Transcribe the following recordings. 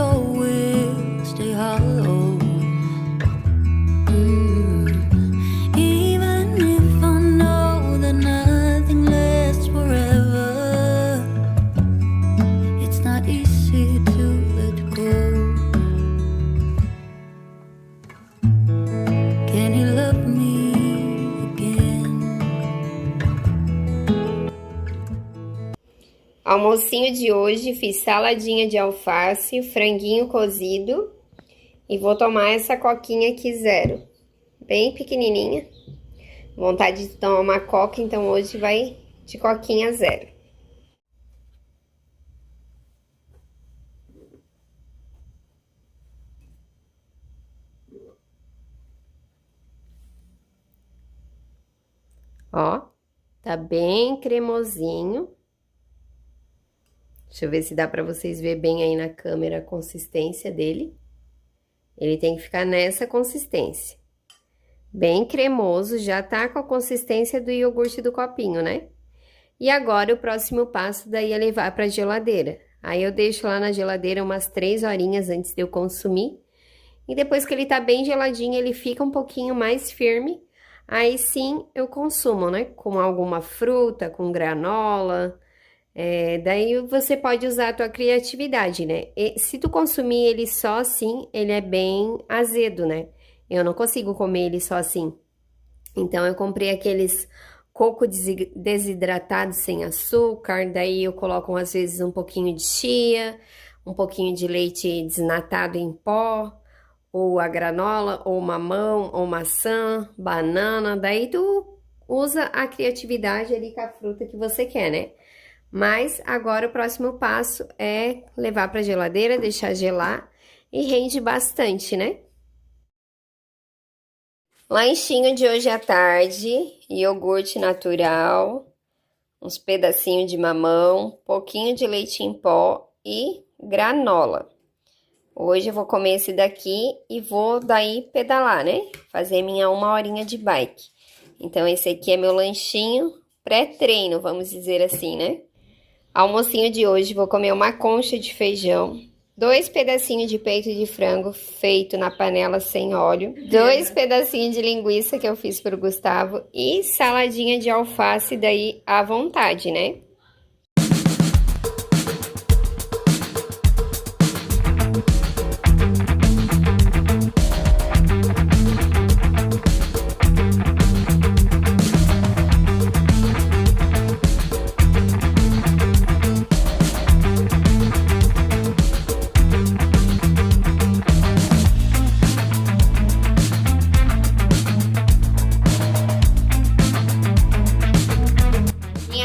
soul will stay hollow. Even if I know that nothing lasts forever, it's not easy to let go. Can he love me again? Almocinho de hoje, fiz saladinha de alface, franguinho cozido e vou tomar essa coquinha aqui zero, bem pequenininha. Vontade de tomar uma coca, então hoje vai de coquinha zero. Ó, tá bem cremosinho. Deixa eu ver se dá pra vocês verem bem aí na câmera a consistência dele. Ele tem que ficar nessa consistência. Bem cremoso, já tá com a consistência do iogurte do copinho, né? E agora o próximo passo daí é levar pra geladeira. Aí eu deixo lá na geladeira umas 3 horinhas antes de eu consumir. E depois que ele tá bem geladinho, ele fica um pouquinho mais firme. Aí sim eu consumo, né? Com alguma fruta, com granola. Daí você pode usar a tua criatividade, né? E se tu consumir ele só assim, ele é bem azedo, né? Eu não consigo comer ele só assim. Então, eu comprei aqueles coco desidratado sem açúcar, daí eu coloco às vezes um pouquinho de chia, um pouquinho de leite desnatado em pó, ou a granola, ou mamão, ou maçã, banana, daí tu usa a criatividade ali com a fruta que você quer, né? Mas agora o próximo passo é levar para geladeira, deixar gelar e rende bastante, né? Lanchinho de hoje à tarde, iogurte natural, uns pedacinhos de mamão, pouquinho de leite em pó e granola. Hoje eu vou comer esse daqui e vou daí pedalar, né? Fazer minha 1 horinha de bike. Então esse aqui é meu lanchinho pré-treino, vamos dizer assim, né? Almocinho de hoje, vou comer uma concha de feijão, 2 pedacinhos de peito de frango feito na panela sem óleo, 2 pedacinhos de linguiça que eu fiz pro Gustavo e saladinha de alface daí à vontade, né?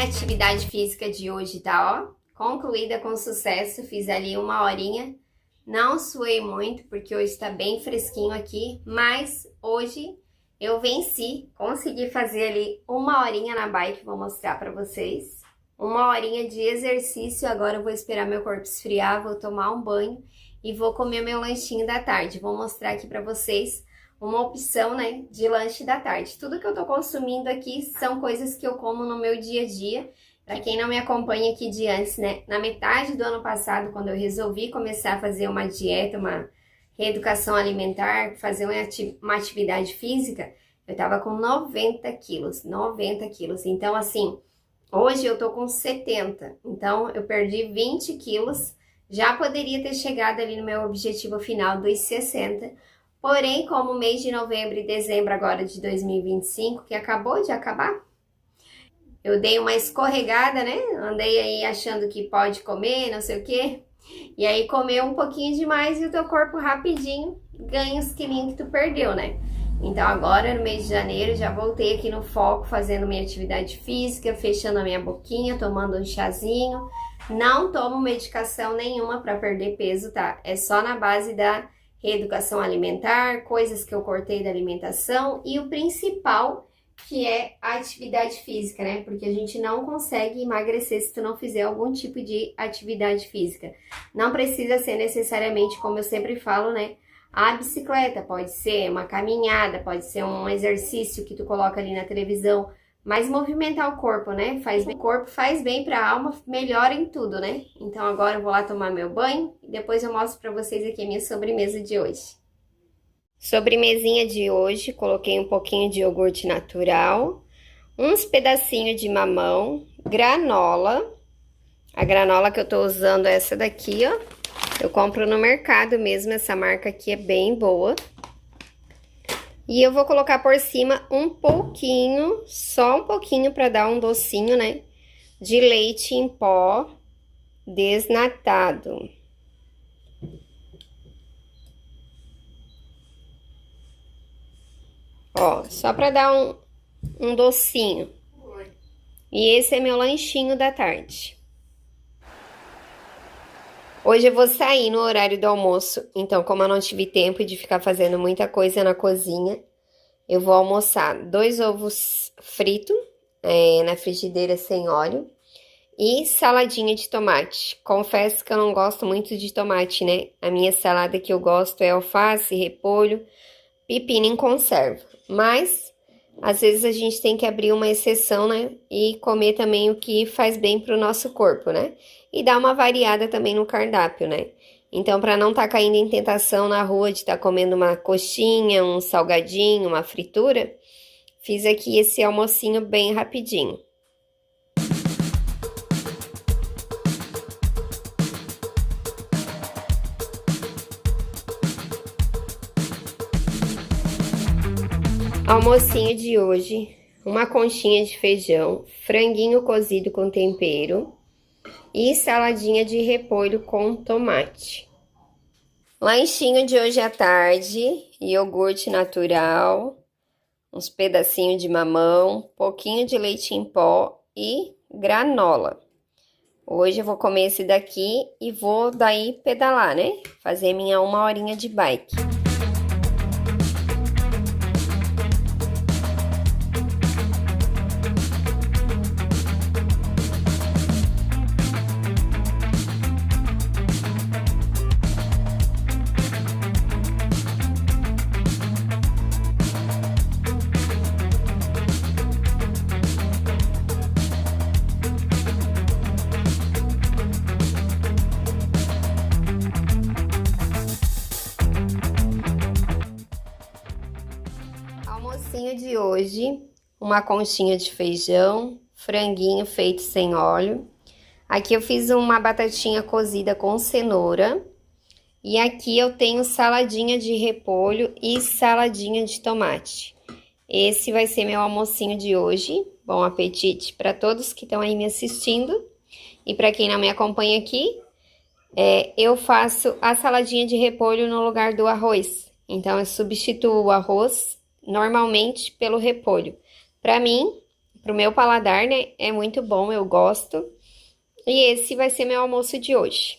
Atividade física de hoje tá, ó, concluída com sucesso, fiz ali 1 horinha, não suei muito porque hoje tá bem fresquinho aqui, mas hoje eu venci, consegui fazer ali 1 horinha na bike, vou mostrar pra vocês, 1 horinha de exercício, agora eu vou esperar meu corpo esfriar, vou tomar um banho e vou comer meu lanchinho da tarde, vou mostrar aqui pra vocês uma opção, né, de lanche da tarde. Tudo que eu tô consumindo aqui são coisas que eu como no meu dia a dia. Pra quem não me acompanha aqui de antes, né, na metade do ano passado, quando eu resolvi começar a fazer uma dieta, uma reeducação alimentar, fazer uma atividade física, eu tava com 90 quilos, 90 quilos. Então, assim, hoje eu tô com 70, então eu perdi 20 quilos, já poderia ter chegado ali no meu objetivo final dos 60, porém, como o mês de novembro e dezembro agora de 2025, que acabou de acabar, eu dei uma escorregada, né? Andei aí achando que pode comer, não sei o quê. E aí comeu um pouquinho demais e o teu corpo rapidinho ganha os quilinhos que tu perdeu, né? Então agora no mês de janeiro já voltei aqui no foco, fazendo minha atividade física, fechando a minha boquinha, tomando um chazinho. Não tomo medicação nenhuma para perder peso, tá? É só na base da reeducação alimentar, coisas que eu cortei da alimentação e o principal, que é a atividade física, né? Porque a gente não consegue emagrecer se tu não fizer algum tipo de atividade física. Não precisa ser necessariamente, como eu sempre falo, né? A bicicleta pode ser uma caminhada, pode ser um exercício que tu coloca ali na televisão Mas movimentar o corpo, né? Faz bem, o corpo faz bem pra alma, melhora em tudo, né? Então agora eu vou lá tomar meu banho e depois eu mostro pra vocês aqui a minha sobremesa de hoje. Sobremesinha de hoje, coloquei um pouquinho de iogurte natural, uns pedacinhos de mamão, granola. A granola que eu tô usando é essa daqui, ó. Eu compro no mercado mesmo, essa marca aqui é bem boa. E eu vou colocar por cima um pouquinho, só um pouquinho para dar um docinho, né? De leite em pó desnatado. Ó, só para dar um docinho. E esse é meu lanchinho da tarde. Hoje eu vou sair no horário do almoço, então como eu não tive tempo de ficar fazendo muita coisa na cozinha, eu vou almoçar 2 ovos fritos na frigideira sem óleo e saladinha de tomate. Confesso que eu não gosto muito de tomate, né? A minha salada que eu gosto é alface, repolho, pepino em conserva. Mas, às vezes a gente tem que abrir uma exceção, né? E comer também o que faz bem pro nosso corpo, né? E dar uma variada também no cardápio, né? Então, para não estar caindo em tentação na rua de estar comendo uma coxinha, um salgadinho, uma fritura, fiz aqui esse almocinho bem rapidinho. Almocinho de hoje, uma conchinha de feijão, franguinho cozido com tempero e saladinha de repolho com tomate. Lanchinho de hoje à tarde, iogurte natural, uns pedacinhos de mamão, pouquinho de leite em pó e granola. Hoje eu vou comer esse daqui e vou daí pedalar, né? Fazer minha 1 horinha de bike. Almocinho de hoje, uma conchinha de feijão, franguinho feito sem óleo. Aqui eu fiz uma batatinha cozida com cenoura. E aqui eu tenho saladinha de repolho e saladinha de tomate. Esse vai ser meu almocinho de hoje. Bom apetite para todos que estão aí me assistindo. E para quem não me acompanha aqui, eu faço a saladinha de repolho no lugar do arroz. Então, eu substituo o arroz normalmente pelo repolho. Para mim, pro meu paladar, né, é muito bom, eu gosto. E esse vai ser meu almoço de hoje.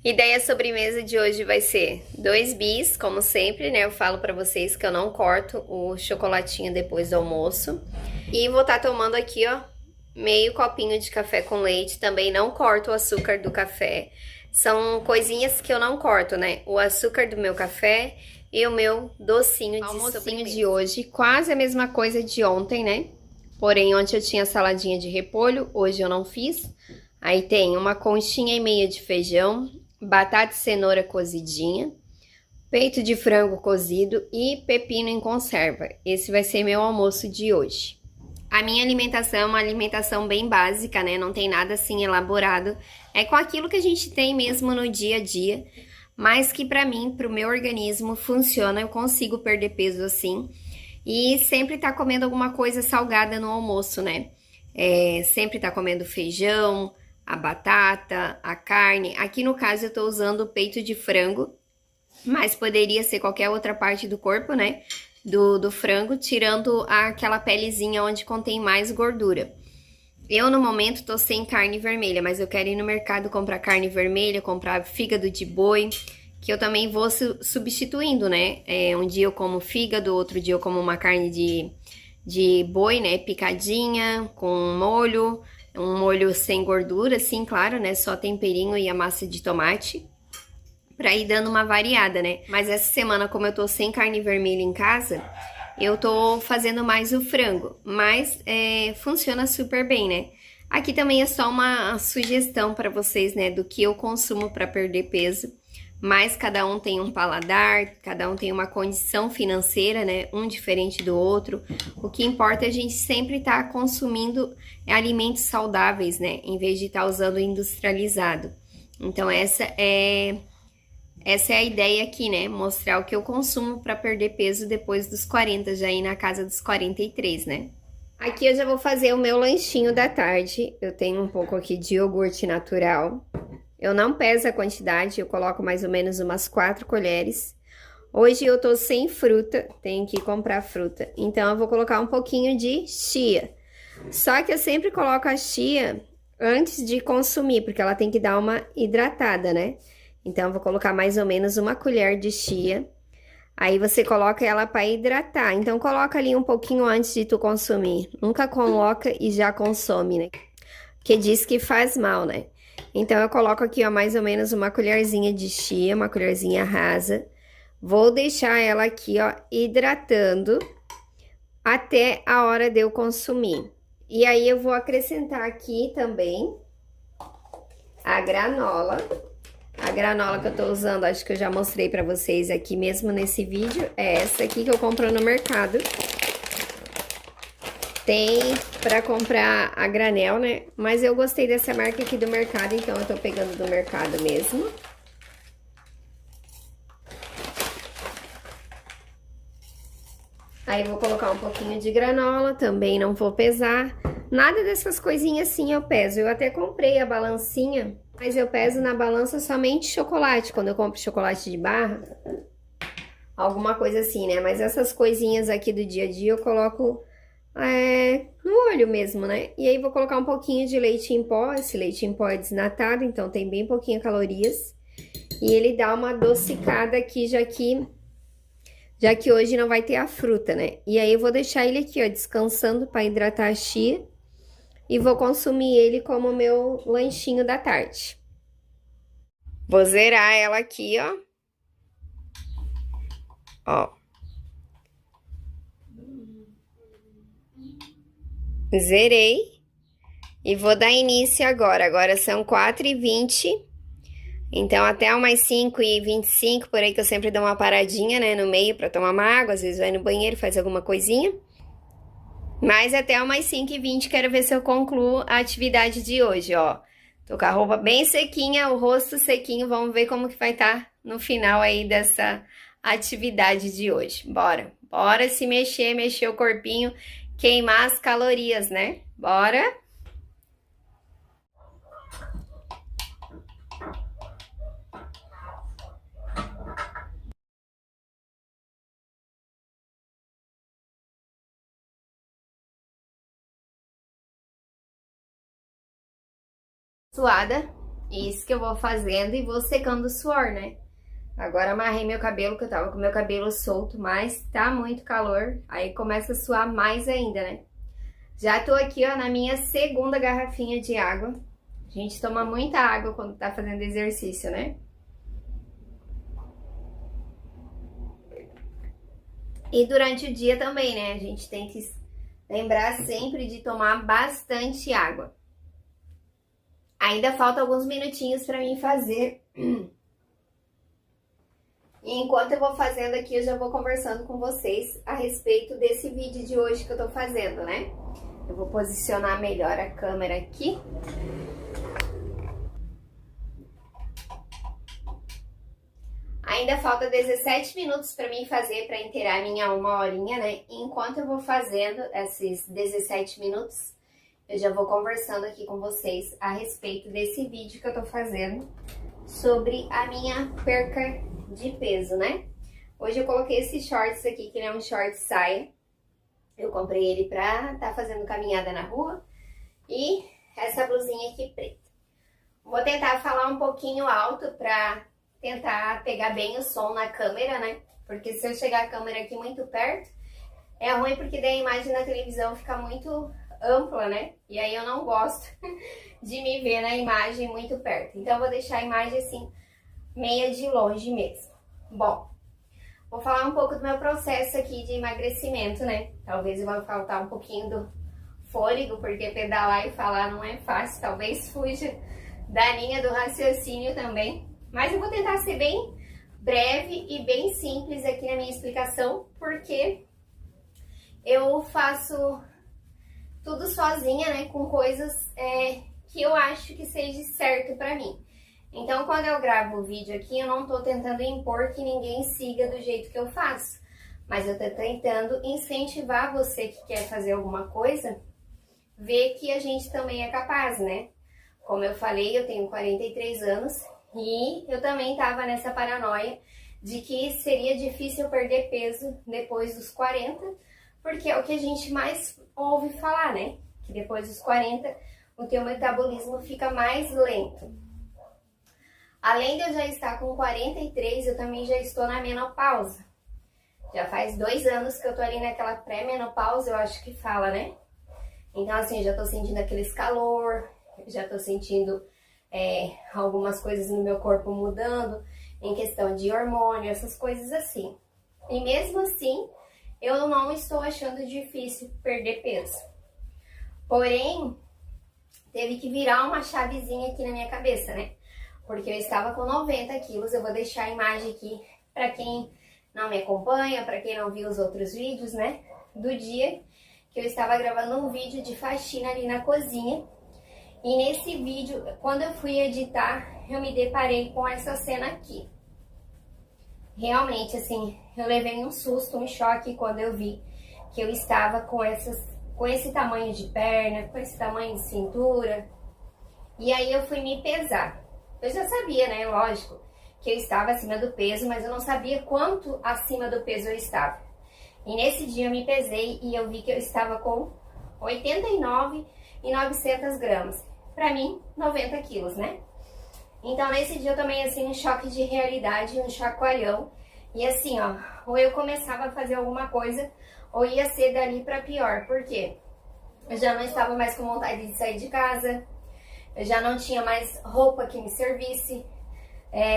E daí a sobremesa de hoje vai ser 2 bis, como sempre, né? Eu falo pra vocês que eu não corto o chocolatinho depois do almoço. E vou estar tomando aqui, ó, meio copinho de café com leite. Também não corto o açúcar do café. São coisinhas que eu não corto, né? O açúcar do meu café e o meu docinho de almocinho de hoje. Quase a mesma coisa de ontem, né? Porém, ontem eu tinha saladinha de repolho, hoje eu não fiz. Aí tem uma conchinha e meia de feijão, batata e cenoura cozidinha, peito de frango cozido e pepino em conserva. Esse vai ser meu almoço de hoje. A minha alimentação é uma alimentação bem básica, né? Não tem nada assim elaborado. É com aquilo que a gente tem mesmo no dia a dia, mas que pra mim, pro meu organismo, funciona. Eu consigo perder peso assim. E sempre tá comendo alguma coisa salgada no almoço, né? Sempre tá comendo feijão, a batata, a carne. Aqui no caso eu tô usando o peito de frango, mas poderia ser qualquer outra parte do corpo, né? Do frango, tirando aquela pelezinha onde contém mais gordura. Eu, no momento, tô sem carne vermelha, mas eu quero ir no mercado comprar carne vermelha, comprar fígado de boi, que eu também vou substituindo, né? Um dia eu como fígado, outro dia eu como uma carne de boi, né? Picadinha, com molho, um molho sem gordura, assim, claro, né? Só temperinho e a massa de tomate, pra ir dando uma variada, né? Mas essa semana, como eu tô sem carne vermelha em casa, Eu tô fazendo mais o frango, mas funciona super bem, né? Aqui também é só uma sugestão para vocês, né, do que eu consumo para perder peso. Mas cada um tem um paladar, cada um tem uma condição financeira, né? Um diferente do outro. O que importa é a gente sempre estar consumindo alimentos saudáveis, né? Em vez de estar usando industrializado. Então, essa é a ideia aqui, né? Mostrar o que eu consumo para perder peso depois dos 40, já ir na casa dos 43, né? Aqui eu já vou fazer o meu lanchinho da tarde. Eu tenho um pouco aqui de iogurte natural. Eu não peso a quantidade, eu coloco mais ou menos umas 4 colheres. Hoje eu tô sem fruta, tenho que comprar fruta. Então eu vou colocar um pouquinho de chia. Só que eu sempre coloco a chia antes de consumir, porque ela tem que dar uma hidratada, né? Então eu vou colocar mais ou menos uma colher de chia. Aí você coloca ela para hidratar. Então coloca ali um pouquinho antes de tu consumir. Nunca coloca e já consome, né? Porque diz que faz mal, né? Então, eu coloco aqui, ó, mais ou menos uma colherzinha de chia, uma colherzinha rasa. Vou deixar ela aqui, ó, hidratando até a hora de eu consumir. E aí, eu vou acrescentar aqui também a granola. A granola que eu tô usando, acho que eu já mostrei pra vocês aqui mesmo nesse vídeo. É essa aqui que eu compro no mercado. Tem pra comprar a granel, né? Mas eu gostei dessa marca aqui do mercado, então eu tô pegando do mercado mesmo. Aí vou colocar um pouquinho de granola, também não vou pesar. Nada dessas coisinhas assim eu peso. Eu até comprei a balancinha, mas eu peso na balança somente chocolate. Quando eu compro chocolate de barra, alguma coisa assim, né? Mas essas coisinhas aqui do dia a dia eu coloco... no olho mesmo, né? E aí vou colocar um pouquinho de leite em pó. Esse leite em pó é desnatado, então tem bem pouquinho calorias. E ele dá uma adocicada aqui, já que hoje não vai ter a fruta, né? E aí eu vou deixar ele aqui, ó, descansando para hidratar a chia. E vou consumir ele como meu lanchinho da tarde. Vou zerar ela aqui, ó. Ó. Zerei e vou dar início agora. Agora são 4h20, então até umas 5h25, por aí que eu sempre dou uma paradinha, né, no meio pra tomar uma água, às vezes vai no banheiro, faz alguma coisinha. Mas até umas 5h20 quero ver se eu concluo a atividade de hoje, ó. Tô com a roupa bem sequinha, o rosto sequinho, vamos ver como que vai estar no final aí dessa atividade de hoje. Bora, bora se mexer, mexer o corpinho, queimar as calorias, né? Bora! Suada, isso que eu vou fazendo e vou secando o suor, né? Agora amarrei meu cabelo, que eu tava com meu cabelo solto, mas tá muito calor, aí começa a suar mais ainda, né? Já tô aqui, ó, na minha segunda garrafinha de água. A gente toma muita água quando tá fazendo exercício, né? E durante o dia também, né? A gente tem que lembrar sempre de tomar bastante água. Ainda falta alguns minutinhos pra mim fazer. E enquanto eu vou fazendo aqui, eu já vou conversando com vocês a respeito desse vídeo de hoje que eu tô fazendo, né? Eu vou posicionar melhor a câmera aqui. Ainda falta 17 minutos para mim fazer, para inteirar minha 1 horinha, né? E enquanto eu vou fazendo esses 17 minutos, eu já vou conversando aqui com vocês a respeito desse vídeo que eu tô fazendo sobre a minha perca de peso, né? Hoje eu coloquei esse shorts aqui, que ele é um short saia. Eu comprei ele pra tá fazendo caminhada na rua. E essa blusinha aqui preta. Vou tentar falar um pouquinho alto pra tentar pegar bem o som na câmera, né? Porque se eu chegar a câmera aqui muito perto, é ruim porque daí a imagem na televisão fica muito ampla, né? E aí eu não gosto de me ver na imagem muito perto. Então eu vou deixar a imagem assim, meia de longe mesmo. Bom, Vou falar um pouco do meu processo aqui de emagrecimento, né? Talvez eu vá faltar um pouquinho do fôlego, porque pedalar e falar não é fácil. Talvez fuja da linha do raciocínio também. Mas eu vou tentar ser bem breve e bem simples aqui na minha explicação, porque eu faço tudo sozinha, né? Com coisas que eu acho que seja certo pra mim. Então, quando eu gravo o vídeo aqui, eu não tô tentando impor que ninguém siga do jeito que eu faço. Mas eu tô tentando incentivar você que quer fazer alguma coisa, ver que a gente também é capaz, né? Como eu falei, eu tenho 43 anos e eu também tava nessa paranoia de que seria difícil perder peso depois dos 40, porque é o que a gente mais ouve falar, né? Que depois dos 40 o teu metabolismo fica mais lento. Além de eu já estar com 43, eu também já estou na menopausa. Já faz 2 anos que eu tô ali naquela pré-menopausa, eu acho que fala, né? Então, assim, já tô sentindo aquele calor, já tô sentindo algumas coisas no meu corpo mudando, em questão de hormônio, essas coisas assim. E mesmo assim, eu não estou achando difícil perder peso. Porém, teve que virar uma chavezinha aqui na minha cabeça, né? Porque eu estava com 90 quilos, eu vou deixar a imagem aqui para quem não me acompanha, para quem não viu os outros vídeos, né? Do dia que eu estava gravando um vídeo de faxina ali na cozinha. E nesse vídeo, quando eu fui editar, eu me deparei com essa cena aqui. Realmente, assim, eu levei um susto, um choque quando eu vi que eu estava com esse tamanho de perna, com esse tamanho de cintura. E aí eu fui me pesar. Eu já sabia, né, lógico, que eu estava acima do peso, mas eu não sabia quanto acima do peso eu estava. E nesse dia eu me pesei e eu vi que eu estava com 89.900 gramas. Pra mim, 90 quilos, né? Então nesse dia eu tomei, assim, um choque de realidade, um chacoalhão. E assim, ó, ou eu começava a fazer alguma coisa, ou ia ser dali pra pior. Por quê? Eu já não estava mais com vontade de sair de casa. Eu já não tinha mais roupa que me servisse.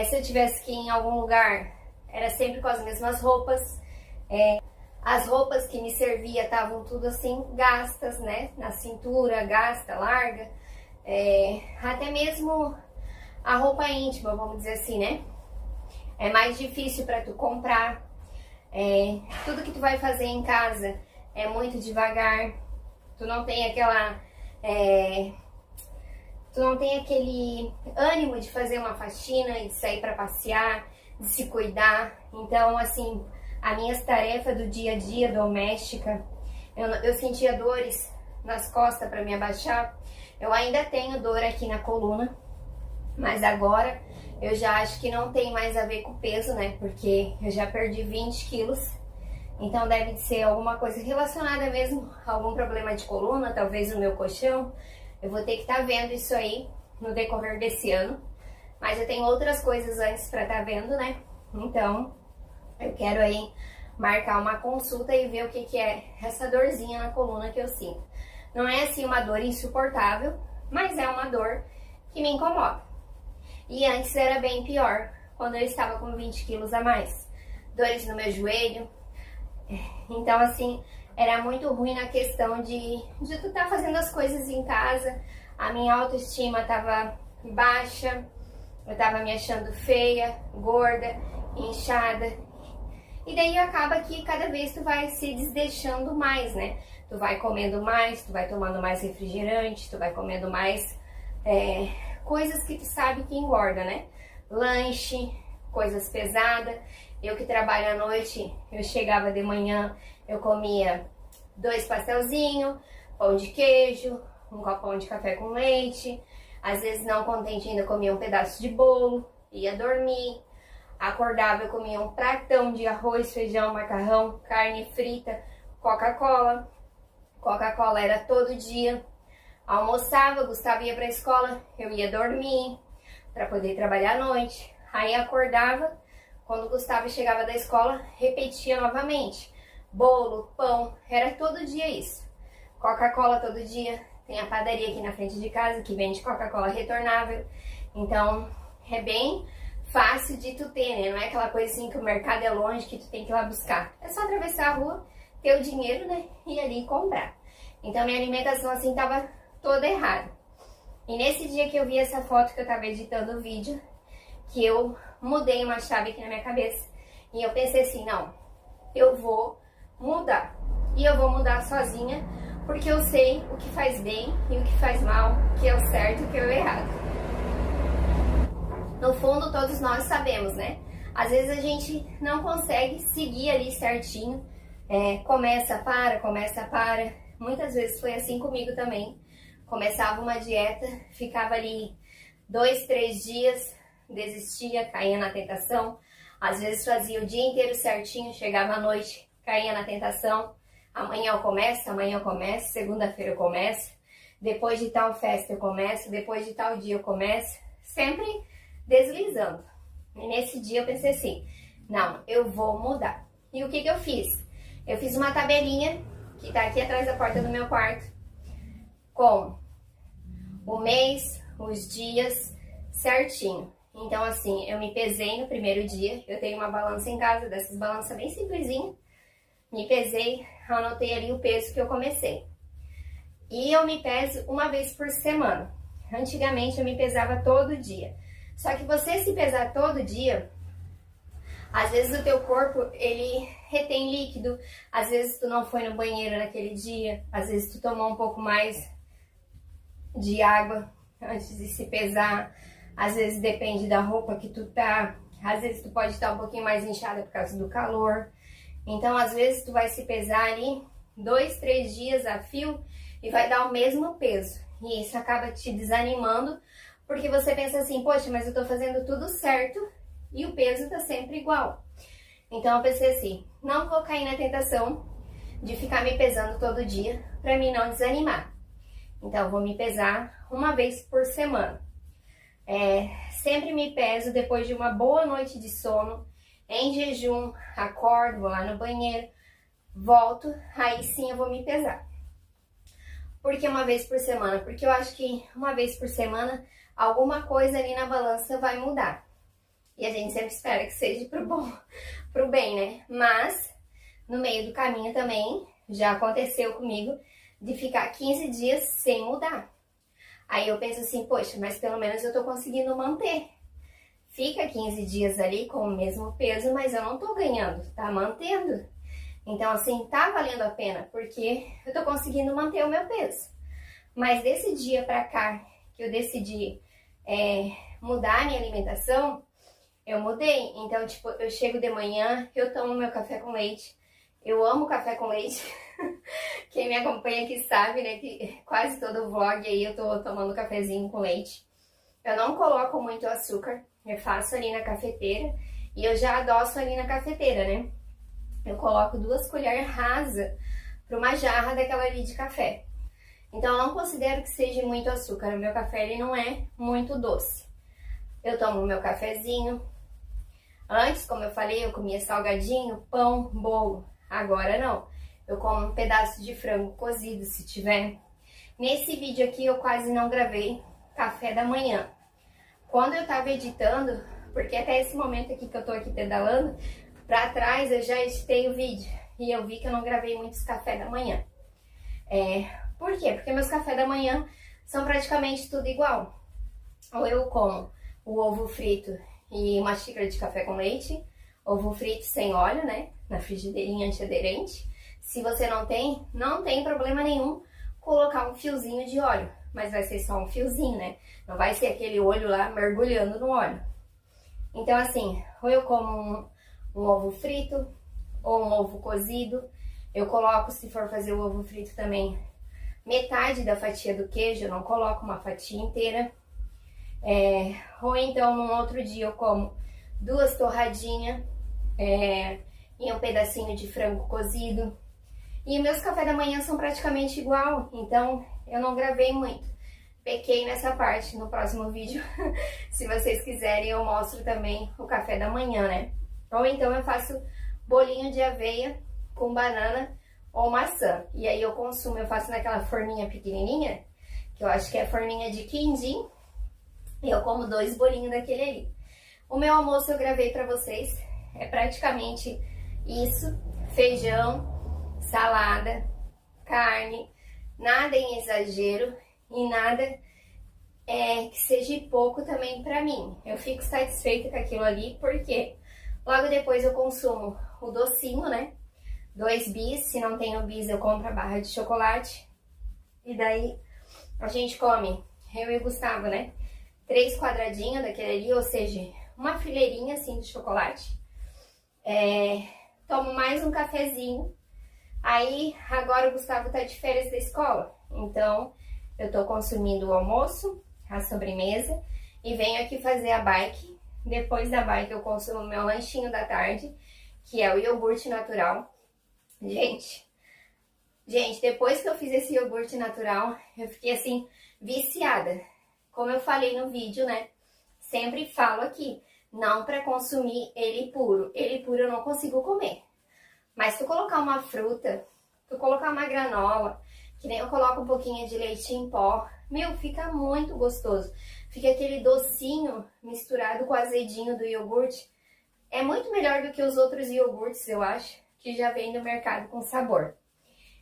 Se eu tivesse que ir em algum lugar, era sempre com as mesmas roupas. As roupas que me servia estavam tudo assim, gastas, né? Na cintura, gasta, larga. Até mesmo a roupa íntima, vamos dizer assim, né? É mais difícil para tu comprar. Tudo que tu vai fazer em casa é muito devagar. Tu não tem aquele ânimo de fazer uma faxina e de sair para passear, de se cuidar. Então, assim, as minhas tarefas do dia a dia doméstica, eu sentia dores nas costas para me abaixar. Eu ainda tenho dor aqui na coluna, mas agora eu já acho que não tem mais a ver com o peso, né? Porque eu já perdi 20 quilos. Então deve ser alguma coisa relacionada mesmo a algum problema de coluna, talvez o meu colchão. Eu vou ter que estar vendo isso aí no decorrer desse ano. Mas eu tenho outras coisas antes para estar vendo, né? Então, eu quero aí marcar uma consulta e ver o que é essa dorzinha na coluna que eu sinto. Não é assim uma dor insuportável, mas é uma dor que me incomoda. E antes era bem pior, quando eu estava com 20 quilos a mais. Dores no meu joelho. Então, assim, era muito ruim na questão de tu estar fazendo as coisas em casa. A minha autoestima estava baixa, eu estava me achando feia, gorda, inchada. E daí acaba que cada vez tu vai se desdeixando mais, né? Tu vai comendo mais, tu vai tomando mais refrigerante, tu vai comendo mais coisas que tu sabe que engorda, né? Lanche, coisas pesadas. Eu que trabalho à noite, eu chegava de manhã, eu comia 2 pastelzinhos, pão de queijo, um copão de café com leite. Às vezes, não contente, ainda comia um pedaço de bolo, ia dormir. Acordava, eu comia um pratão de arroz, feijão, macarrão, carne frita, Coca-Cola. Coca-Cola era todo dia. Almoçava, Gustavo ia pra escola, eu ia dormir para poder trabalhar à noite. Aí acordava, quando o Gustavo chegava da escola, repetia novamente. Bolo, pão, era todo dia isso. Coca-Cola todo dia. Tem a padaria aqui na frente de casa que vende Coca-Cola retornável. Então, é bem fácil de tu ter, né? Não é aquela coisa assim que o mercado é longe, que tu tem que ir lá buscar. É só atravessar a rua, ter o dinheiro, né? E ir ali comprar. Então minha alimentação assim tava toda errada. E nesse dia que eu vi essa foto que eu tava editando o vídeo, que eu mudei uma chave aqui na minha cabeça. E eu pensei assim, não, eu vou mudar. E eu vou mudar sozinha, porque eu sei o que faz bem e o que faz mal, o que é o certo e o que é o errado. No fundo, todos nós sabemos, né? Às vezes a gente não consegue seguir ali certinho. Começa, para. Muitas vezes foi assim comigo também. Começava uma dieta, ficava ali 2, 3 dias, desistia, caía na tentação. Às vezes fazia o dia inteiro certinho, chegava à noite, caía na tentação. Amanhã eu começo, segunda-feira eu começo, depois de tal festa eu começo, depois de tal dia eu começo, sempre deslizando. E nesse dia eu pensei assim, não, eu vou mudar. E o que eu fiz? Eu fiz uma tabelinha, que tá aqui atrás da porta do meu quarto, com o mês, os dias, certinho. Então assim, eu me pesei no primeiro dia, eu tenho uma balança em casa, dessas balanças bem simplesinha. Me pesei, anotei ali o peso que eu comecei. E eu me peso uma vez por semana. Antigamente eu me pesava todo dia. Só que você se pesar todo dia, às vezes o teu corpo, ele retém líquido. Às vezes tu não foi no banheiro naquele dia. Às vezes tu tomou um pouco mais de água antes de se pesar. Às vezes depende da roupa que tu tá. Às vezes tu pode estar um pouquinho mais inchada por causa do calor. Então, às vezes, tu vai se pesar ali 2, 3 dias a fio e vai dar o mesmo peso. E isso acaba te desanimando, porque você pensa assim, poxa, mas eu tô fazendo tudo certo e o peso tá sempre igual. Então, eu pensei assim, não vou cair na tentação de ficar me pesando todo dia pra mim não desanimar. Então, eu vou me pesar uma vez por semana. Sempre me peso depois de uma boa noite de sono, em jejum, acordo, vou lá no banheiro, volto, aí sim eu vou me pesar. Por que uma vez por semana? Porque eu acho que uma vez por semana alguma coisa ali na balança vai mudar. E a gente sempre espera que seja pro bem, né? Mas no meio do caminho também já aconteceu comigo de ficar 15 dias sem mudar. Aí eu penso assim, poxa, mas pelo menos eu tô conseguindo manter. Fica 15 dias ali com o mesmo peso, mas eu não tô ganhando, tá mantendo. Então, assim, tá valendo a pena, porque eu tô conseguindo manter o meu peso. Mas desse dia pra cá, que eu decidi mudar a minha alimentação, eu mudei. Então, tipo, eu chego de manhã, eu tomo meu café com leite. Eu amo café com leite. Quem me acompanha aqui sabe, né, que quase todo vlog aí eu tô tomando cafezinho com leite. Eu não coloco muito açúcar. Eu faço ali na cafeteira e eu já adoço ali na cafeteira, né? Eu coloco 2 colheres rasas para uma jarra daquela ali de café. Então, eu não considero que seja muito açúcar. O meu café, ele não é muito doce. Eu tomo o meu cafezinho. Antes, como eu falei, eu comia salgadinho, pão, bolo. Agora não. Eu como um pedaço de frango cozido, se tiver. Nesse vídeo aqui, eu quase não gravei café da manhã. Quando eu tava editando, porque até esse momento aqui que eu tô aqui pedalando, pra trás eu já editei o vídeo. E eu vi que eu não gravei muitos café da manhã. Por quê? Porque meus cafés da manhã são praticamente tudo igual. Ou eu como o ovo frito e uma xícara de café com leite, ovo frito sem óleo, né? Na frigideirinha antiaderente. Se você não tem problema nenhum colocar um fiozinho de óleo. Mas vai ser só um fiozinho, né? Não vai ser aquele olho lá mergulhando no óleo. Então, assim, ou eu como um ovo frito, ou um ovo cozido. Eu coloco, se for fazer o ovo frito também, metade da fatia do queijo, eu não coloco uma fatia inteira. Ou então, num outro dia, eu como 2 torradinhas e um pedacinho de frango cozido. E meus cafés da manhã são praticamente igual, então eu não gravei muito. Pequei nessa parte. No próximo vídeo, se vocês quiserem, eu mostro também o café da manhã, né? Ou então eu faço bolinho de aveia com banana ou maçã. E aí eu consumo, eu faço naquela forminha pequenininha, que eu acho que é forminha de quindim. E eu como 2 bolinhos daquele ali. O meu almoço eu gravei pra vocês, é praticamente isso, feijão, salada, carne, nada em exagero e nada que seja pouco também pra mim. Eu fico satisfeita com aquilo ali, porque logo depois eu consumo o docinho, né? 2 bis, se não tem o bis eu compro a barra de chocolate. E daí a gente come, eu e o Gustavo, né? 3 quadradinhos daquele ali, ou seja, uma fileirinha assim de chocolate. Tomo mais um cafezinho. Aí agora o Gustavo tá de férias da escola, então eu tô consumindo o almoço, a sobremesa e venho aqui fazer a bike. Depois da bike eu consumo meu lanchinho da tarde, que é o iogurte natural. Gente, depois que eu fiz esse iogurte natural, eu fiquei assim, viciada. Como eu falei no vídeo, né? Sempre falo aqui, não para consumir ele puro. Ele puro eu não consigo comer. Mas se tu colocar uma fruta, tu colocar uma granola, que nem eu coloco um pouquinho de leite em pó, meu, fica muito gostoso. Fica aquele docinho misturado com o azedinho do iogurte. É muito melhor do que os outros iogurtes, eu acho, que já vem do mercado com sabor.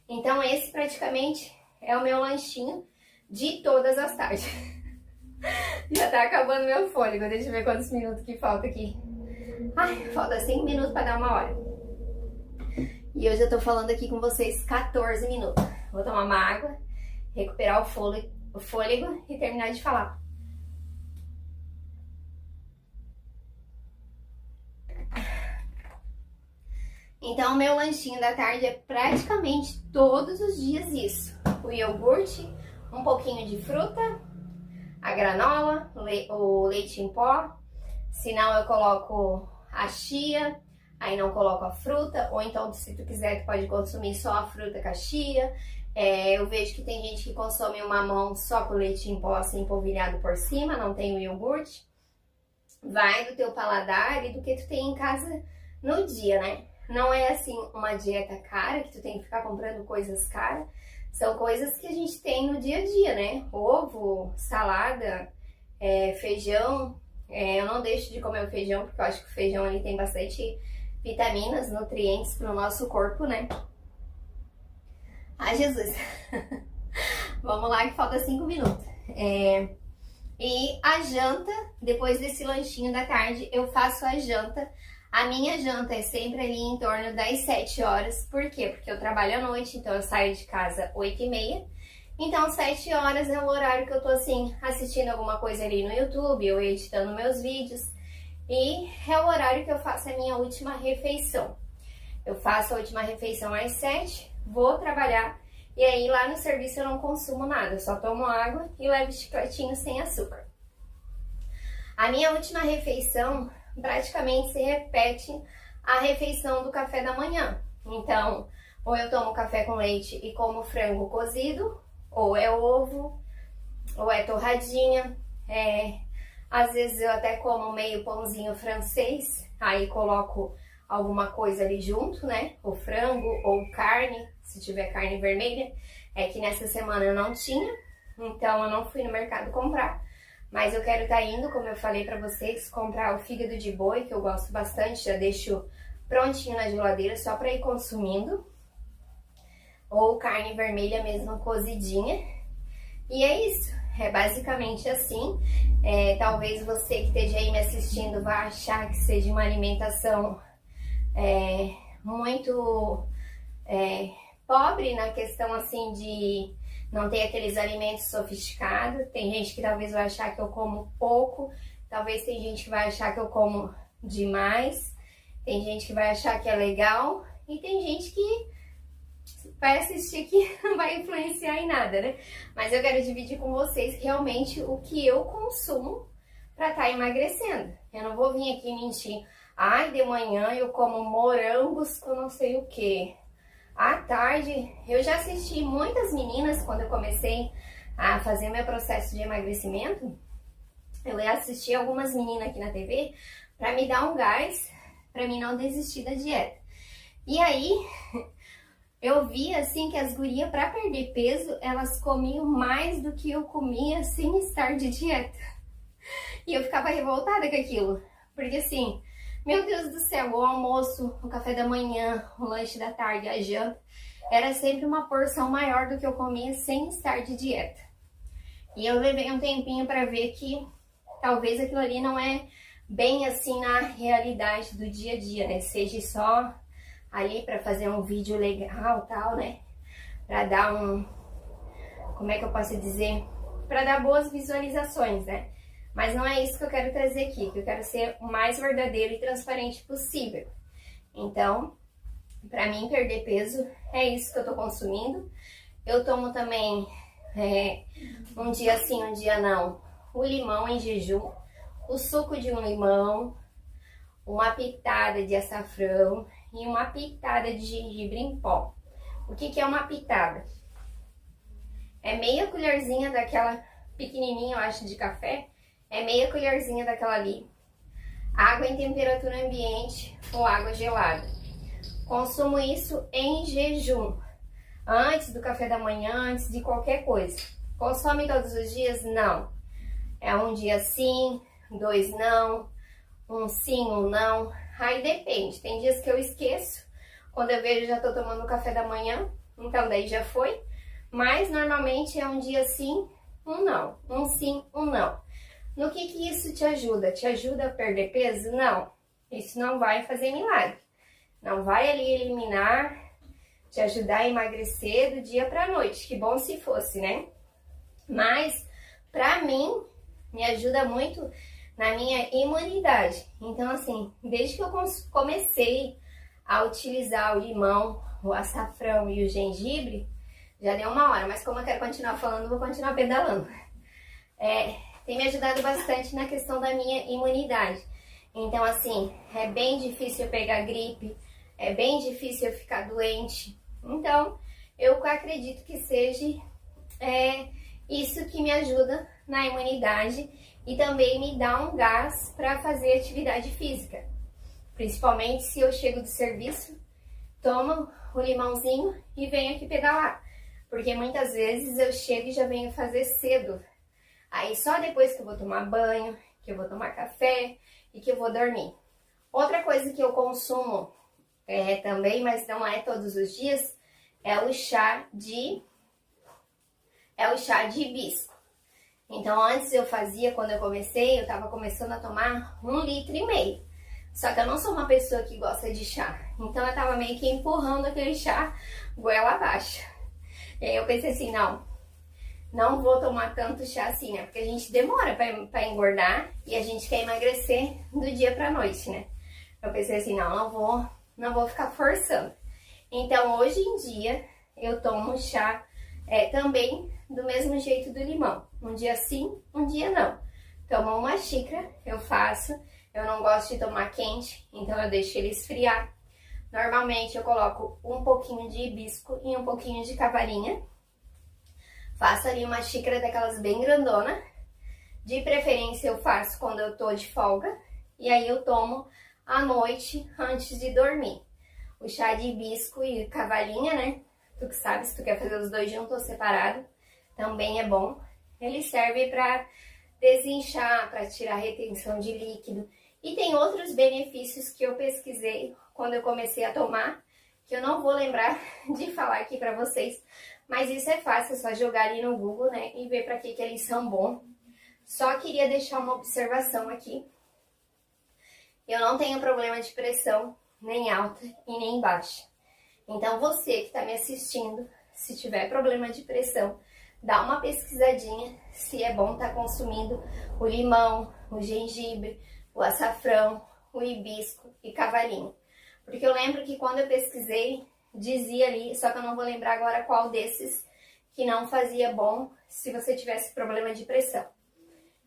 Então esse praticamente é o meu lanchinho de todas as tardes. Já tá acabando meu fôlego, deixa eu ver quantos minutos que falta aqui. Ai, falta 5 minutos pra dar 1 hora. E hoje eu tô falando aqui com vocês 14 minutos. Vou tomar uma água, recuperar o fôlego e terminar de falar. Então, o meu lanchinho da tarde é praticamente todos os dias isso. O iogurte, um pouquinho de fruta, a granola, o leite em pó. Se não, eu coloco a chia, aí não coloco a fruta. Ou então, se tu quiser, tu pode consumir só a fruta com a chia. Eu vejo que tem gente que consome o mamão só com leite em pó, assim, polvilhado por cima, não tem o iogurte. Vai do teu paladar e do que tu tem em casa no dia, né? Não é assim uma dieta cara, que tu tem que ficar comprando coisas caras. São coisas que a gente tem no dia a dia, né? Ovo, salada, feijão. Eu não deixo de comer o feijão, porque eu acho que o feijão ali tem bastante vitaminas, nutrientes pro nosso corpo, né? Ai, Jesus! Vamos lá que falta 5 minutos. E a janta, depois desse lanchinho da tarde, eu faço a janta. A minha janta é sempre ali em torno das 7 horas. Por quê? Porque eu trabalho à noite, então eu saio de casa 8h30. Então 7 horas é o horário que eu tô assim, assistindo alguma coisa ali no YouTube ou editando meus vídeos. E é o horário que eu faço a minha última refeição. Eu faço a última refeição às 7, vou trabalhar. E aí lá no serviço eu não consumo nada, eu só tomo água e levo chicletinho sem açúcar. A minha última refeição praticamente se repete a refeição do café da manhã. Então, ou eu tomo café com leite e como frango cozido, ou é ovo, ou é torradinha. Às vezes eu até como meio pãozinho francês, aí coloco alguma coisa ali junto, né? O frango ou carne, se tiver carne vermelha. É que nessa semana eu não tinha, então eu não fui no mercado comprar. Mas eu quero estar indo, como eu falei pra vocês, comprar o fígado de boi, que eu gosto bastante, já deixo prontinho na geladeira só pra ir consumindo. Ou carne vermelha mesmo, cozidinha. E é isso, é basicamente assim. Talvez você que esteja aí me assistindo vá achar que seja uma alimentação muito pobre na questão assim de não ter aqueles alimentos sofisticados. Tem gente que talvez vai achar que eu como pouco, talvez tem gente que vai achar que eu como demais, tem gente que vai achar que é legal e tem gente que vai assistir que não vai influenciar em nada, né? Mas eu quero dividir com vocês realmente o que eu consumo pra estar emagrecendo. Eu não vou vir aqui mentir. Ai, de manhã eu como morangos com não sei o que. À tarde, eu já assisti muitas meninas quando eu comecei a fazer meu processo de emagrecimento. Eu assisti algumas meninas aqui na TV pra me dar um gás, pra mim não desistir da dieta. E aí, eu vi assim que as gurias, pra perder peso, elas comiam mais do que eu comia sem estar de dieta. E eu ficava revoltada com aquilo. Porque assim, meu Deus do céu, o almoço, o café da manhã, o lanche da tarde, a janta, era sempre uma porção maior do que eu comia sem estar de dieta. E eu levei um tempinho para ver que talvez aquilo ali não é bem assim na realidade do dia a dia, né? Seja só ali para fazer um vídeo legal, tal, né? Para dar como é que eu posso dizer? Para dar boas visualizações, né? Mas não é isso que eu quero trazer aqui, que eu quero ser o mais verdadeiro e transparente possível. Então, para mim perder peso é isso que eu tô consumindo. Eu tomo também um dia sim, um dia não, o limão em jejum, o suco de um limão, uma pitada de açafrão e uma pitada de gengibre em pó. O que é uma pitada? É meia colherzinha daquela pequenininha, eu acho, de café. É meia colherzinha daquela ali. Água em temperatura ambiente ou água gelada. Consumo isso em jejum. Antes do café da manhã, antes de qualquer coisa. Consome todos os dias? Não. É um dia sim, 2 não, um sim, um não. Aí depende. Tem dias que eu esqueço. Quando eu vejo, já tô tomando café da manhã. Então daí já foi. Mas normalmente é um dia sim, um não. Um sim, um não. No que isso te ajuda? Te ajuda a perder peso? Não. Isso não vai fazer milagre. Não vai ali eliminar, te ajudar a emagrecer do dia pra noite. Que bom se fosse, né? Mas, pra mim, me ajuda muito na minha imunidade. Então, assim, desde que eu comecei a utilizar o limão, o açafrão e o gengibre, já deu 1 hora. Mas como eu quero continuar falando, vou continuar pedalando. Tem me ajudado bastante na questão da minha imunidade. Então, assim, é bem difícil eu pegar gripe, é bem difícil eu ficar doente. Então, eu acredito que seja isso que me ajuda na imunidade e também me dá um gás para fazer atividade física. Principalmente se eu chego do serviço, tomo o limãozinho e venho aqui pedalar. Porque muitas vezes eu chego e já venho fazer cedo. Aí só depois que eu vou tomar banho, que eu vou tomar café e que eu vou dormir. Outra coisa que eu consumo também, mas não é todos os dias, é o chá de hibisco. Então antes eu fazia, quando eu comecei, eu tava começando a tomar 1,5 litro. Só que eu não sou uma pessoa que gosta de chá. Então eu tava meio que empurrando aquele chá goela abaixo. E aí eu pensei assim, não vou tomar tanto chá assim, né? Porque a gente demora pra engordar e a gente quer emagrecer do dia pra noite, né? Eu pensei assim, não vou ficar forçando. Então, hoje em dia, eu tomo chá também do mesmo jeito do limão. Um dia sim, um dia não. Tomo 1 xícara, eu faço. Eu não gosto de tomar quente, então eu deixo ele esfriar. Normalmente, eu coloco um pouquinho de hibisco e um pouquinho de cavalinha. Faço ali 1 xícara daquelas bem grandona. De preferência eu faço quando eu tô de folga. E aí eu tomo à noite antes de dormir. O chá de hibisco e cavalinha, né? Tu que sabe, se tu quer fazer os dois juntos ou separado, também é bom. Ele serve para desinchar, para tirar a retenção de líquido. E tem outros benefícios que eu pesquisei quando eu comecei a tomar, que eu não vou lembrar de falar aqui para vocês. Mas isso é fácil, é só jogar ali no Google, né, e ver para que eles são bons. Só queria deixar uma observação aqui. Eu não tenho problema de pressão, nem alta e nem baixa. Então você que está me assistindo, se tiver problema de pressão, dá uma pesquisadinha se é bom estar consumindo o limão, o gengibre, o açafrão, o hibisco e cavalinho. Porque eu lembro que quando eu pesquisei, dizia ali, só que eu não vou lembrar agora qual desses, que não fazia bom se você tivesse problema de pressão.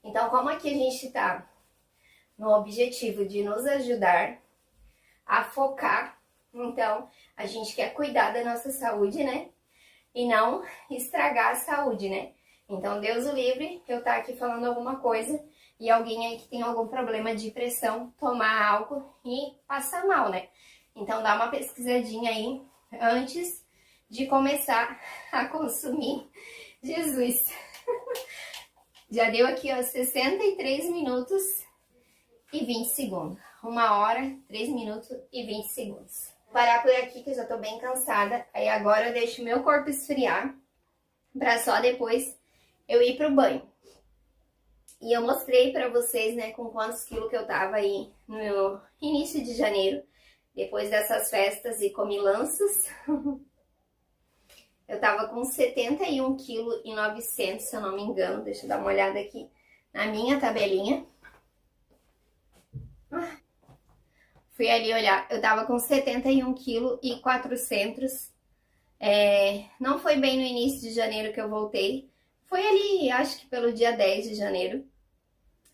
Então, como aqui a gente está no objetivo de nos ajudar a focar, então a gente quer cuidar da nossa saúde, né? E não estragar a saúde, né? Então, Deus o livre, eu estar aqui falando alguma coisa e alguém aí que tem algum problema de pressão tomar algo e passar mal, né? Então, dá uma pesquisadinha aí antes de começar a consumir. Jesus! Já deu aqui, ó, 63 minutos e 20 segundos. 1h, 3 minutos e 20 segundos. Vou parar por aqui que eu já tô bem cansada. Aí agora eu deixo meu corpo esfriar pra só depois eu ir pro banho. E eu mostrei pra vocês, né, com quantos quilos que eu tava aí no início de janeiro. Depois dessas festas e comilanças. Eu tava com 71,9 kg, se eu não me engano. Deixa eu dar uma olhada aqui na minha tabelinha. Fui ali olhar, eu tava com 71,4 kg. Não foi bem no início de janeiro que eu voltei. Foi ali, acho que pelo dia 10 de janeiro.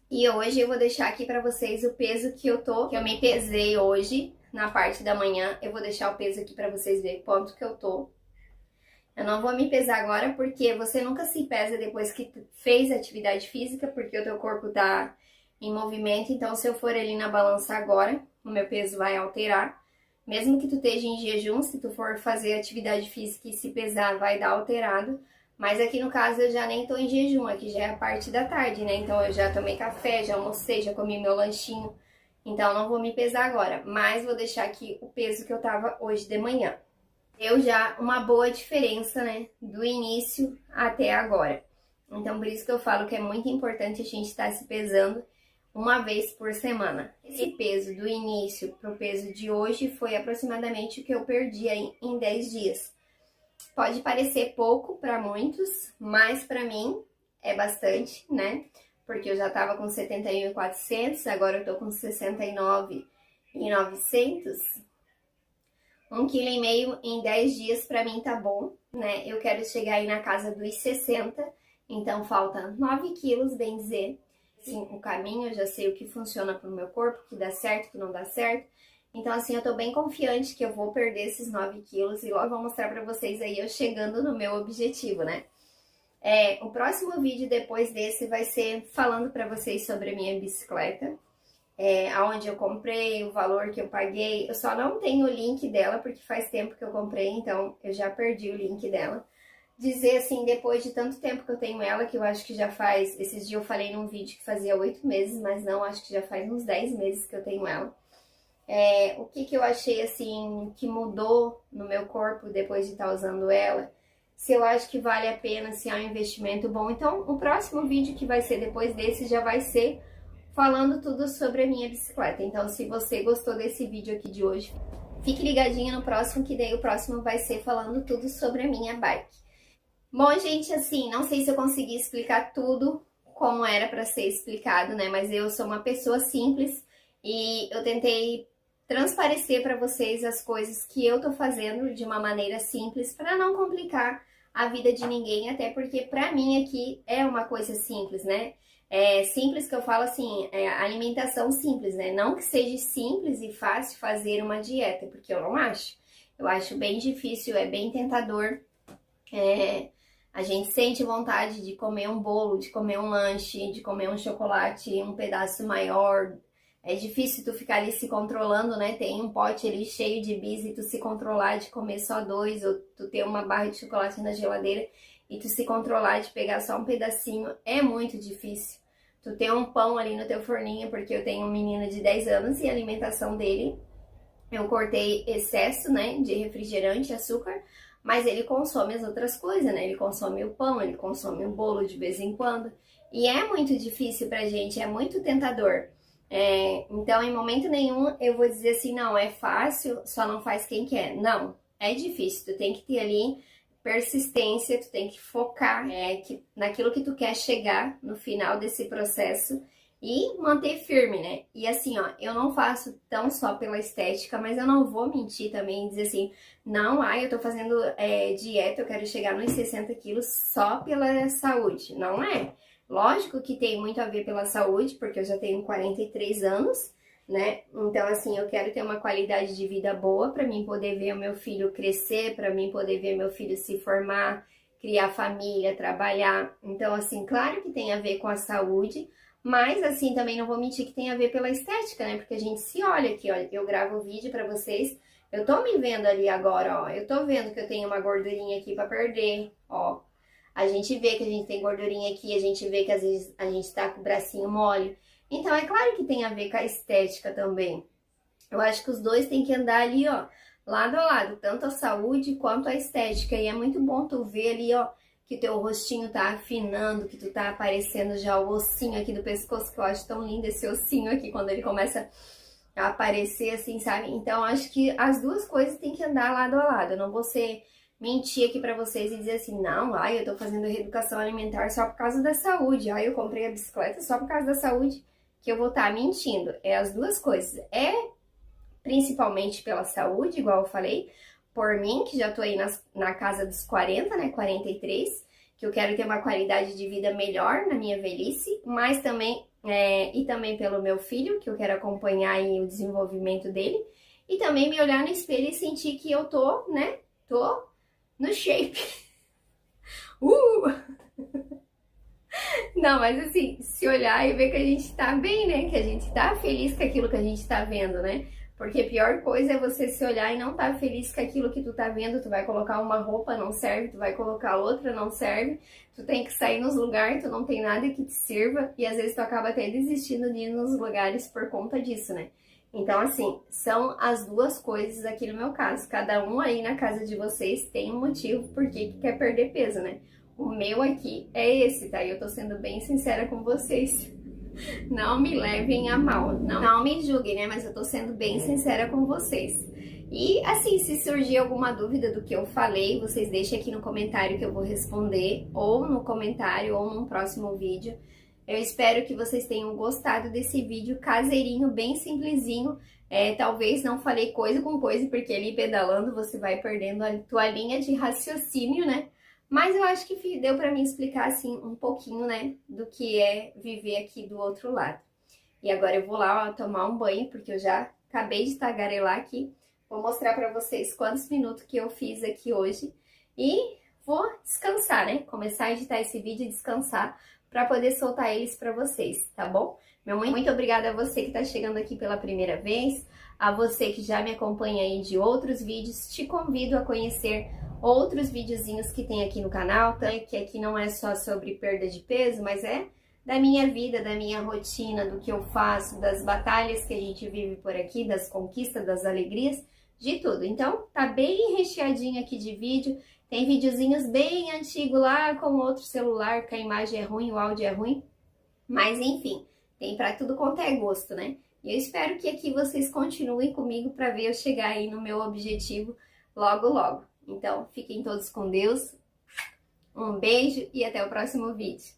E hoje eu vou deixar aqui pra vocês o peso que eu me pesei hoje, na parte da manhã. Eu vou deixar o peso aqui pra vocês verem quanto que eu tô. Eu não vou me pesar agora, porque você nunca se pesa depois que fez atividade física, porque o teu corpo tá em movimento. Então, se eu for ali na balança agora, o meu peso vai alterar. Mesmo que tu esteja em jejum, se tu for fazer atividade física e se pesar, vai dar alterado. Mas aqui no caso eu já nem tô em jejum, aqui já é a parte da tarde, né? Então eu já tomei café, já almocei, já comi meu lanchinho. Então não vou me pesar agora, mas vou deixar aqui o peso que eu tava hoje de manhã. Deu já uma boa diferença, né, do início até agora. Então, por isso que eu falo que é muito importante a gente estar se pesando uma vez por semana. Esse peso do início pro peso de hoje foi aproximadamente o que eu perdi aí em 10 dias. Pode parecer pouco para muitos, mas para mim é bastante, né? Porque eu já tava com 71,400, agora eu tô com 69,900. 1,5 kg em 10 dias pra mim tá bom, né? Eu quero chegar aí na casa dos 60, então falta 9 quilos, bem dizer. Sim, o caminho, eu já sei o que funciona pro meu corpo, o que dá certo, o que não dá certo. Então, assim, eu tô bem confiante que eu vou perder esses 9 quilos e logo vou mostrar pra vocês aí eu chegando no meu objetivo, né? O próximo vídeo depois desse vai ser falando pra vocês sobre a minha bicicleta. Aonde eu comprei, o valor que eu paguei. Eu só não tenho o link dela, porque faz tempo que eu comprei, então eu já perdi o link dela. Dizer assim, depois de tanto tempo que eu tenho ela, que eu acho que já faz... Esses dias eu falei num vídeo que fazia 8 meses, mas não, acho que já faz uns 10 meses que eu tenho ela. O que eu achei, assim, que mudou no meu corpo depois de estar usando ela. Se eu acho que vale a pena, se é um investimento bom. Então, o próximo vídeo que vai ser depois desse já vai ser falando tudo sobre a minha bicicleta. Então, se você gostou desse vídeo aqui de hoje, fique ligadinho no próximo, que daí o próximo vai ser falando tudo sobre a minha bike. Bom, gente, assim, não sei se eu consegui explicar tudo como era para ser explicado, né? Mas eu sou uma pessoa simples e eu tentei transparecer para vocês as coisas que eu tô fazendo de uma maneira simples para não complicar a vida de ninguém, até porque para mim aqui é uma coisa simples, né? Simples que eu falo assim, alimentação simples, né? Não que seja simples e fácil fazer uma dieta, porque eu não acho. Eu acho bem difícil, é bem tentador. A gente sente vontade de comer um bolo, de comer um lanche, de comer um chocolate, um pedaço maior. É difícil tu ficar ali se controlando, né? Tem um pote ali cheio de bis e tu se controlar de comer só 2, ou tu ter uma barra de chocolate na geladeira e tu se controlar de pegar só um pedacinho, é muito difícil. Tu ter um pão ali no teu forninho, porque eu tenho um menino de 10 anos e a alimentação dele, eu cortei excesso, né, de refrigerante, açúcar, mas ele consome as outras coisas, né? Ele consome o pão, ele consome o bolo de vez em quando. E é muito difícil pra gente, é muito tentador. Então, em momento nenhum, eu vou dizer assim, não, é fácil, só não faz quem quer. Não, é difícil, tu tem que ter ali persistência, tu tem que focar naquilo que tu quer chegar no final desse processo e manter firme, né? E assim, ó, eu não faço tão só pela estética, mas eu não vou mentir também e dizer assim, não, eu tô fazendo dieta, eu quero chegar nos 60 quilos só pela saúde. Não é. Lógico que tem muito a ver pela saúde, porque eu já tenho 43 anos, né? Então, assim, eu quero ter uma qualidade de vida boa para mim poder ver o meu filho crescer, para mim poder ver meu filho se formar, criar família, trabalhar. Então, assim, claro que tem a ver com a saúde, mas, assim, também não vou mentir que tem a ver pela estética, né? Porque a gente se olha aqui, ó, eu gravo o vídeo para vocês, eu tô me vendo ali agora, ó, eu tô vendo que eu tenho uma gordurinha aqui para perder, ó. A gente vê que a gente tem gordurinha aqui, a gente vê que às vezes a gente tá com o bracinho mole. Então é claro que tem a ver com a estética também. Eu acho que os dois têm que andar ali, ó, lado a lado, tanto a saúde quanto a estética. E é muito bom tu ver ali, ó, que teu rostinho tá afinando, que tu tá aparecendo já o ossinho aqui do pescoço, que eu acho tão lindo esse ossinho aqui, quando ele começa a aparecer assim, sabe? Então, acho que as duas coisas têm que andar lado a lado. Eu não vou ser mentir aqui pra vocês e dizer assim, não, ai, eu tô fazendo reeducação alimentar só por causa da saúde. Ai, eu comprei a bicicleta só por causa da saúde, que eu vou estar mentindo. É as duas coisas. É principalmente pela saúde, igual eu falei, por mim, que já tô aí na casa dos 40, né, 43, que eu quero ter uma qualidade de vida melhor na minha velhice, mas também, e também pelo meu filho, que eu quero acompanhar aí o desenvolvimento dele, e também me olhar no espelho e sentir que eu tô, né, tô no shape. Não, mas assim, se olhar e ver que a gente tá bem, né, que a gente tá feliz com aquilo que a gente tá vendo, né, porque a pior coisa é você se olhar e não tá feliz com aquilo que tu tá vendo. Tu vai colocar uma roupa, não serve. Tu vai colocar outra, não serve. Tu tem que sair nos lugares, tu não tem nada que te sirva. E às vezes tu acaba até desistindo de ir nos lugares por conta disso, né? Então, assim, são as duas coisas aqui no meu caso. Cada um aí na casa de vocês tem um motivo por que quer perder peso, né? O meu aqui é esse, tá? E eu tô sendo bem sincera com vocês. Não me levem a mal, não me julguem, né? Mas eu tô sendo bem sincera com vocês. E assim, se surgir alguma dúvida do que eu falei, vocês deixem aqui no comentário que eu vou responder, ou no comentário, ou num próximo vídeo. Eu espero que vocês tenham gostado desse vídeo caseirinho, bem simplesinho. Talvez não falei coisa com coisa, porque ali pedalando você vai perdendo a tua linha de raciocínio, né? Mas eu acho que deu pra mim explicar, assim, um pouquinho, né, do que é viver aqui do outro lado. E agora eu vou lá, ó, tomar um banho, porque eu já acabei de tagarelar aqui. Vou mostrar pra vocês quantos minutos que eu fiz aqui hoje. E vou descansar, né, começar a editar esse vídeo e descansar pra poder soltar eles pra vocês, tá bom? Meu muito obrigada a você que tá chegando aqui pela primeira vez, a você que já me acompanha aí de outros vídeos. Te convido a conhecer outros videozinhos que tem aqui no canal, tá? Que aqui não é só sobre perda de peso, mas é da minha vida, da minha rotina, do que eu faço, das batalhas que a gente vive por aqui, das conquistas, das alegrias, de tudo. Então, tá bem recheadinho aqui de vídeo. Tem videozinhos bem antigos lá com outro celular, que a imagem é ruim, o áudio é ruim. Mas enfim, tem pra tudo quanto é gosto, né? E eu espero que aqui vocês continuem comigo pra ver eu chegar aí no meu objetivo logo, logo. Então, fiquem todos com Deus. Um beijo e até o próximo vídeo.